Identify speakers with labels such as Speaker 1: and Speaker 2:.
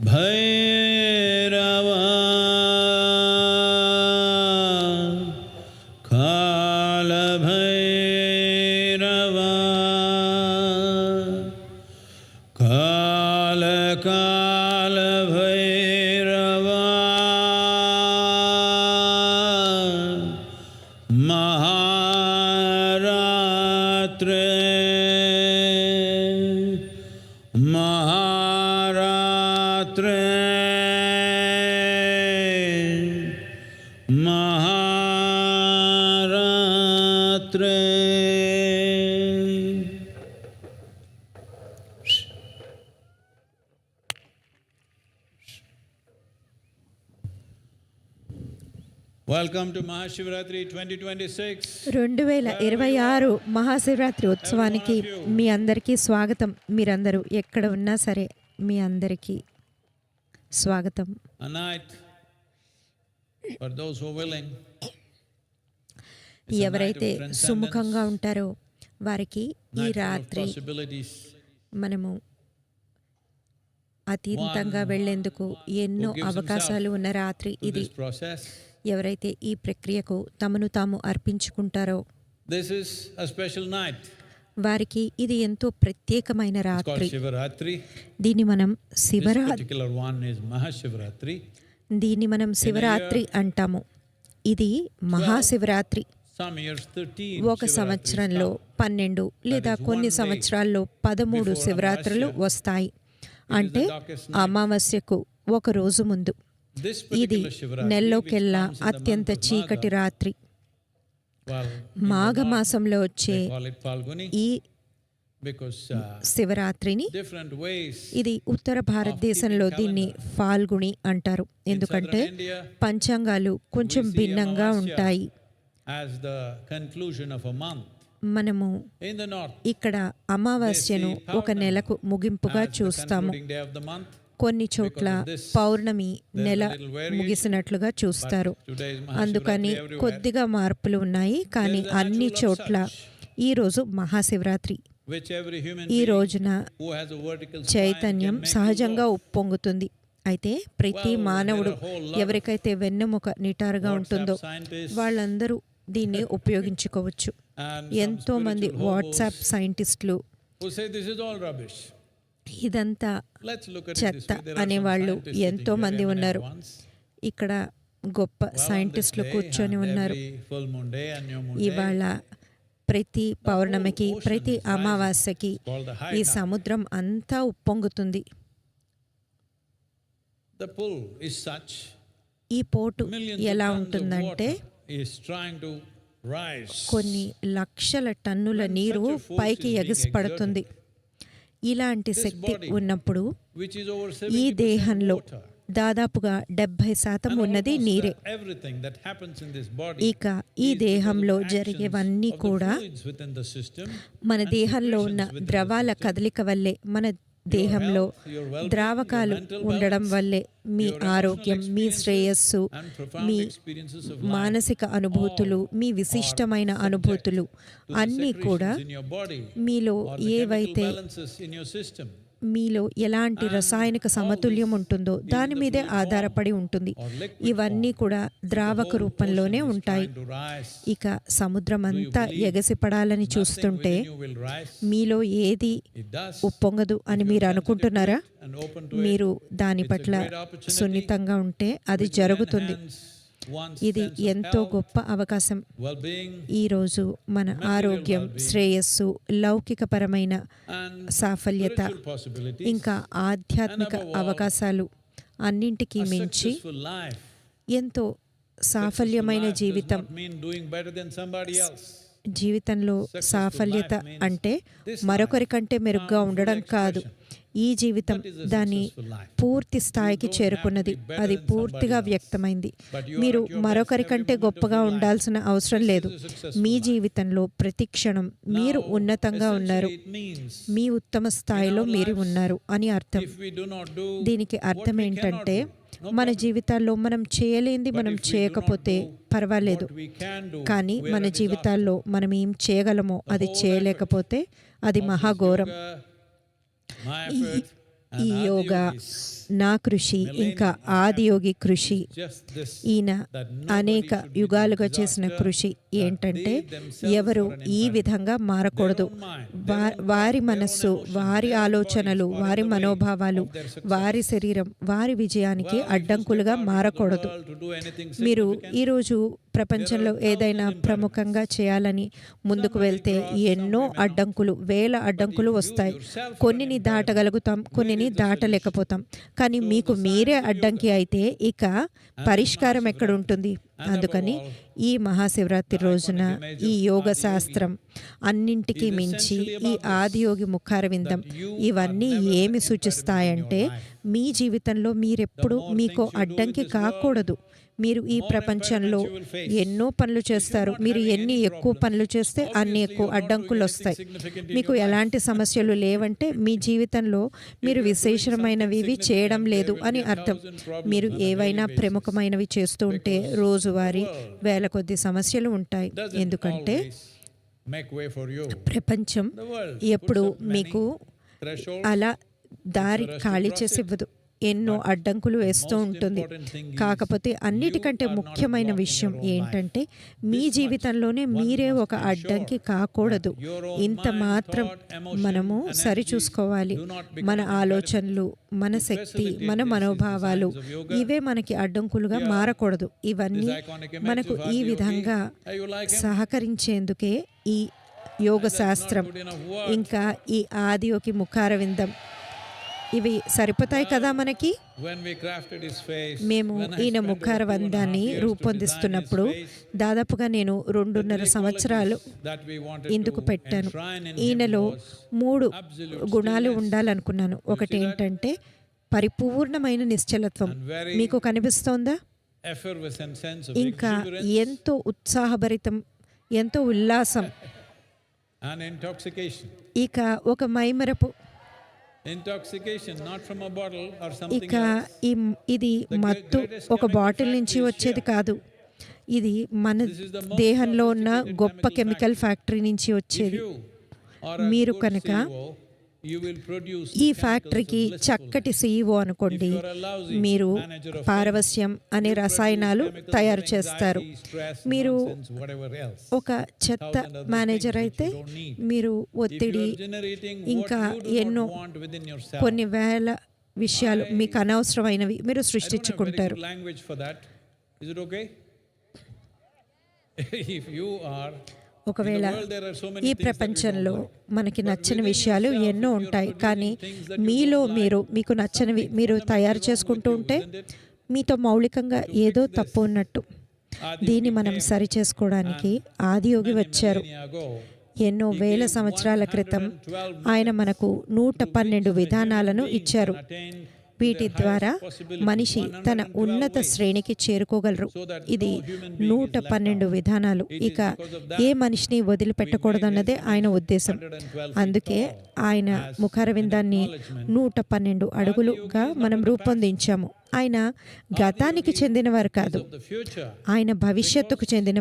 Speaker 1: భైరవా కాల భైరవా కాల కాల భైరవా మహారాత్రే మహారాత్రే మహారాత్రే. Welcome to Mahashivratri 2026.
Speaker 2: 2026 మహాశివరాత్రి ఉత్సవానికి మీ అందరికీ స్వాగతం. మీరందరూ ఎక్కడ ఉన్నా సరే మీ అందరికీ స్వాగతం.
Speaker 1: A night for those who are willing.
Speaker 2: ఎవరైతే సుముఖంగా ఉంటారో వారికి ఈ రాత్రి మనము అతీతంగా వెళ్లేందుకు ఎన్నో అవకాశాలు ఉన్న రాత్రి ఇది. ఎవరైతే ఈ ప్రక్రియకు తమను తాము అర్పించుకుంటారో వారికి ఇది ఎంతో ప్రత్యేకమైన రాత్రి. దీన్ని మనం శివరాత్రి అంటాము. ఇది మహాశివరాత్రి. ఒక సంవత్సరంలో 12 లేదా కొన్ని సంవత్సరాల్లో 13 శివరాత్రులు వస్తాయి. అంటే అమావాస్యకు ఒక రోజు ముందు. ఇది నెల్లోకెల్లా అత్యంత చీకటి రాత్రి. మాఘమాసంలో వచ్చే ఈ శివరాత్రిని ఇది ఉత్తర భారతదేశంలో దీన్ని ఫాల్గుణి అంటారు. ఎందుకంటే పంచాంగాలు కొంచెం భిన్నంగా ఉంటాయి. మనము ఇక్కడ అమావాస్యను ఒక నెలకు ముగింపుగా చూస్తాము. కొన్ని చోట్ల పౌర్ణమి నెల ముగిసినట్లుగా చూస్తారు. అందుకని కొద్దిగా మార్పులు ఉన్నాయి. కానీ అన్ని చోట్ల ఈరోజు మహాశివరాత్రి. ఈ రోజున చైతన్యం సహజంగా ఉప్పొంగుతుంది. అయితే ప్రతి మానవుడు ఎవరికైతే వెన్నెముక నిటారుగా ఉంటుందో వాళ్ళందరూ దీన్ని ఉపయోగించుకోవచ్చు. ఎంతో మంది వాట్సాప్ సైంటిస్టులు ఇదంతా చెత్త అనేవాళ్ళు ఎంతో మంది ఉన్నారు. ఇక్కడ గొప్ప సైంటిస్టులు కూర్చొని ఉన్నారు. ఇవాళ ప్రతి పౌర్ణమికి ప్రతి అమావాస్యకి ఈ సముద్రం అంతా ఉప్పొంగుతుంది. ఈ పోటు ఎలా ఉంటుందంటే కొన్ని లక్షల టన్నుల నీరు పైకి ఎగసిపడుతుంది. ఇలాంటి శక్తి ఉన్నప్పుడు ఈ దేహంలో దాదాపుగా 70% ఉన్నది నీరే. ఇక ఈ దేహంలో జరిగేవన్నీ కూడా మన దేహంలో ఉన్న ద్రవాల కదలిక వల్లే, మన దేహంలో ద్రావకాలు ఉండడం వల్లే మీ ఆరోగ్యం, మీ శ్రేయస్సు, మీ మానసిక అనుభూతులు, మీ విశిష్టమైన అనుభూతులు అన్నీ కూడా మీలో ఏవైతే మీలో ఎలాంటి రసాయనిక సమతుల్యం ఉంటుందో దాని మీదే ఆధారపడి ఉంటుంది. ఇవన్నీ కూడా ద్రావక రూపంలోనే ఉంటాయి. ఇక సముద్రం అంతా ఎగసిపడాలని చూస్తుంటే మీలో ఏది ఉప్పొంగదు అని మీరు అనుకుంటున్నారా? మీరు దాని పట్ల సున్నితంగా ఉంటే అది జరుగుతుంది. ఇది ఎంతో గొప్ప అవకాశం. ఈరోజు మన ఆరోగ్యం, శ్రేయస్సు, లౌకికపరమైన సాఫల్యత, ఇంకా ఆధ్యాత్మిక అవకాశాలు అన్నింటికీ మించి ఎంతో సాఫల్యమైన జీవితం. జీవితంలో సాఫల్యత అంటే మరొకరి కంటే మెరుగ్గా ఉండడం కాదు. ఈ జీవితం దాని పూర్తి స్థాయికి చేరుకున్నది. అది పూర్తిగా వ్యక్తమైంది. మీరు మరొకరి కంటే గొప్పగా ఉండాల్సిన అవసరం లేదు. మీ జీవితంలో ప్రతి క్షణం మీరు ఉన్నతంగా ఉన్నారు, మీ ఉత్తమ స్థాయిలో మీరు ఉన్నారు అని అర్థం. దీనికి అర్థం ఏంటంటే మన జీవితాల్లో మనం చేయలేనిది మనం చేయకపోతే పర్వాలేదు, కానీ మన జీవితాల్లో మనం ఏం చేయగలమో అది చేయలేకపోతే అది మహాఘోరం. ఈ
Speaker 1: And
Speaker 2: యోగా,
Speaker 1: Adiyogis,
Speaker 2: నా కృషి, ఇంకా ఆదియోగి కృషి,
Speaker 1: just this,
Speaker 2: ఈయన
Speaker 1: that nobody
Speaker 2: అనేక
Speaker 1: should be
Speaker 2: యుగాలుగా
Speaker 1: disaster,
Speaker 2: చేసిన కృషి
Speaker 1: that
Speaker 2: ఏంటంటే
Speaker 1: they themselves
Speaker 2: ఎవరు
Speaker 1: are an
Speaker 2: ఈ
Speaker 1: environment.
Speaker 2: విధంగా మారకూడదు.
Speaker 1: Their own mind,
Speaker 2: వా-
Speaker 1: their own
Speaker 2: వారి
Speaker 1: thought,
Speaker 2: మనస్సు,
Speaker 1: their own emotions,
Speaker 2: వారి
Speaker 1: their own
Speaker 2: ఆలోచనలు,
Speaker 1: bodies are
Speaker 2: వారి
Speaker 1: in the way
Speaker 2: మనోభావాలు,
Speaker 1: of their success.
Speaker 2: వారి శరీరం, వారి విజయానికి
Speaker 1: Well, if you
Speaker 2: అడ్డంకులుగా
Speaker 1: step out into the
Speaker 2: మారకూడదు.
Speaker 1: world to do anything
Speaker 2: మీరు
Speaker 1: significant,
Speaker 2: ఈరోజు ప్రపంచంలో ఏదైనా ప్రముఖంగా చేయాలని ముందుకు వెళ్తే ఎన్నో అడ్డంకులు, వేల అడ్డంకులు వస్తాయి. కొన్నిని దాటగలుగుతాం, కొన్నిని దాటలేకపోతాం. కానీ మీకు మీరే అడ్డంకి అయితే ఇక పరిష్కారం ఎక్కడ ఉంటుంది? అందుకని ఈ మహాశివరాత్రి రోజున ఈ యోగ శాస్త్రం అన్నింటికీ మించి ఈ ఆదియోగి ముఖారవిందం ఇవన్నీ ఏమి సూచిస్తాయంటే మీ జీవితంలో మీరెప్పుడు మీకు అడ్డంకి కాకూడదు. మీరు ఈ ప్రపంచంలో ఎన్నో పనులు చేస్తారు. మీరు ఎన్ని ఎక్కువ పనులు చేస్తే అన్ని ఎక్కువ అడ్డంకులు వస్తాయి. మీకు ఎలాంటి సమస్యలు లేవంటే మీ జీవితంలో మీరు విశేషమైనవి చేయడం లేదు అని అర్థం. మీరు ఏవైనా ప్రముఖమైనవి చేస్తూ ఉంటే రోజువారీ వేల కొద్ది సమస్యలు ఉంటాయి. ఎందుకంటే
Speaker 1: make way for you.
Speaker 2: ప్రపంచం
Speaker 1: The world
Speaker 2: ఎప్పుడు
Speaker 1: puts up many
Speaker 2: మీకు
Speaker 1: thresholds.
Speaker 2: అలా దారి ఖాళీ చేసి ఇవ్వదు. ఎన్నో అడ్డంకులు వేస్తూ ఉంటుంది. కాకపోతే అన్నిటికంటే ముఖ్యమైన విషయం ఏంటంటే మీ జీవితంలోనే మీరే ఒక అడ్డంకి కాకూడదు. ఇంత మాత్రం మనము సరిచూసుకోవాలి. మన ఆలోచనలు, మన శక్తి, మన మనోభావాలు ఇవే మనకి అడ్డంకులుగా మారకూడదు. ఇవన్నీ మనకు ఈ విధంగా సహకరించేందుకే ఈ యోగ శాస్త్రం, ఇంకా ఈ ఆదియోగి ముఖారవిందం ఇవి సరిపోతాయి కదా మనకి.
Speaker 1: When we crafted his face,
Speaker 2: మేము
Speaker 1: when I
Speaker 2: ఈయన
Speaker 1: spent
Speaker 2: ముఖారవందాన్ని
Speaker 1: 2.5 years to
Speaker 2: రూపొందిస్తున్నప్పుడు
Speaker 1: design his face,
Speaker 2: దాదాపుగా నేను 2.5 సంవత్సరాలు
Speaker 1: that we wanted
Speaker 2: ఇందుకు
Speaker 1: to
Speaker 2: పెట్టాను.
Speaker 1: enshrine in him
Speaker 2: ఈయనలో
Speaker 1: was
Speaker 2: 3
Speaker 1: absolute
Speaker 2: గుణాలు
Speaker 1: stillness.
Speaker 2: ఉండాలనుకున్నాను. ఒకటి ఏంటంటే పరిపూర్ణమైన నిశ్చలత్వం.
Speaker 1: And very
Speaker 2: మీకు కనిపిస్తోందా?
Speaker 1: effervescent sense of
Speaker 2: ఇంకా
Speaker 1: exuberance
Speaker 2: ఎంతో ఉత్సాహభరితం, ఎంతో ఉల్లాసం,
Speaker 1: and intoxication.
Speaker 2: ఇక ఒక మైమరపు.
Speaker 1: Intoxication not from a bottle or something
Speaker 2: ఇక
Speaker 1: else.
Speaker 2: ఇది మత్తు ఒక బాటిల్ నుంచి వచ్చేది కాదు. ఇది మన దేహంలో ఉన్న గొప్ప కెమికల్ ఫ్యాక్టరీ నుంచి
Speaker 1: If
Speaker 2: వచ్చేది.
Speaker 1: you are a
Speaker 2: మీరు
Speaker 1: good
Speaker 2: కనుక
Speaker 1: CEO, you will produce
Speaker 2: ఈ
Speaker 1: chemicals
Speaker 2: ఫ్యాక్టరీకి
Speaker 1: of blissfulness.
Speaker 2: చక్కటి CEO అనుకోండి.
Speaker 1: If you are a lousy
Speaker 2: మీరు
Speaker 1: manager of
Speaker 2: పారవస్యం అనే
Speaker 1: you produce
Speaker 2: రసాయనాలు
Speaker 1: chemicals
Speaker 2: తయారు
Speaker 1: of
Speaker 2: చేస్తారు.
Speaker 1: anxiety, stress,
Speaker 2: మీరు
Speaker 1: nonsense, whatever else.
Speaker 2: ఒక చెత్త
Speaker 1: 1000 other
Speaker 2: మేనేజర్
Speaker 1: things
Speaker 2: అయితే
Speaker 1: which you don't need.
Speaker 2: మీరు
Speaker 1: If you
Speaker 2: ఒత్తిడి,
Speaker 1: are generating
Speaker 2: ఇంకా
Speaker 1: what you do
Speaker 2: ఎన్నో
Speaker 1: not want within yourself,
Speaker 2: కొన్ని వేల విషయాలు మీకు అనవసరమైనవి మీరు
Speaker 1: I don't have very
Speaker 2: సృష్టించుకుంటారు.
Speaker 1: good language for that. Is it okay? If you are
Speaker 2: ఒకవేళ
Speaker 1: in the world, there are so many
Speaker 2: ఈ
Speaker 1: things that we
Speaker 2: ప్రపంచంలో
Speaker 1: don't like.
Speaker 2: మనకి
Speaker 1: But
Speaker 2: నచ్చని
Speaker 1: within
Speaker 2: విషయాలు
Speaker 1: yourself,
Speaker 2: ఎన్నో
Speaker 1: if you are
Speaker 2: ఉంటాయి.
Speaker 1: producing
Speaker 2: కానీ
Speaker 1: things that you
Speaker 2: మీలో
Speaker 1: don't like,
Speaker 2: మీరు మీకు నచ్చనివి
Speaker 1: something
Speaker 2: మీరు
Speaker 1: fundamentally
Speaker 2: తయారు
Speaker 1: wrong
Speaker 2: చేసుకుంటూ
Speaker 1: with you,
Speaker 2: ఉంటే
Speaker 1: isn't it?
Speaker 2: మీతో మౌలికంగా ఏదో తప్పు ఉన్నట్టు. దీన్ని మనం సరి చేసుకోవడానికి ఆదియోగి వచ్చారు. ఎన్నో వేల సంవత్సరాల క్రితం ఆయన మనకు 112 విధానాలను ఇచ్చారు. వీటి ద్వారా మనిషి తన ఉన్నత శ్రేణికి చేరుకోగలరు. ఇది 112 విధానాలు. ఇక ఏ మనిషిని వదిలిపెట్టకూడదన్నదే ఆయన ఉద్దేశం. అందుకే ఆయన ముఖారవిందాన్ని 112 అడుగులుగా మనం రూపొందించాము. ఆయన గతానికి చెందినవారు కాదు,
Speaker 1: The future.
Speaker 2: ఆయన భవిష్యత్తుకు చెందిన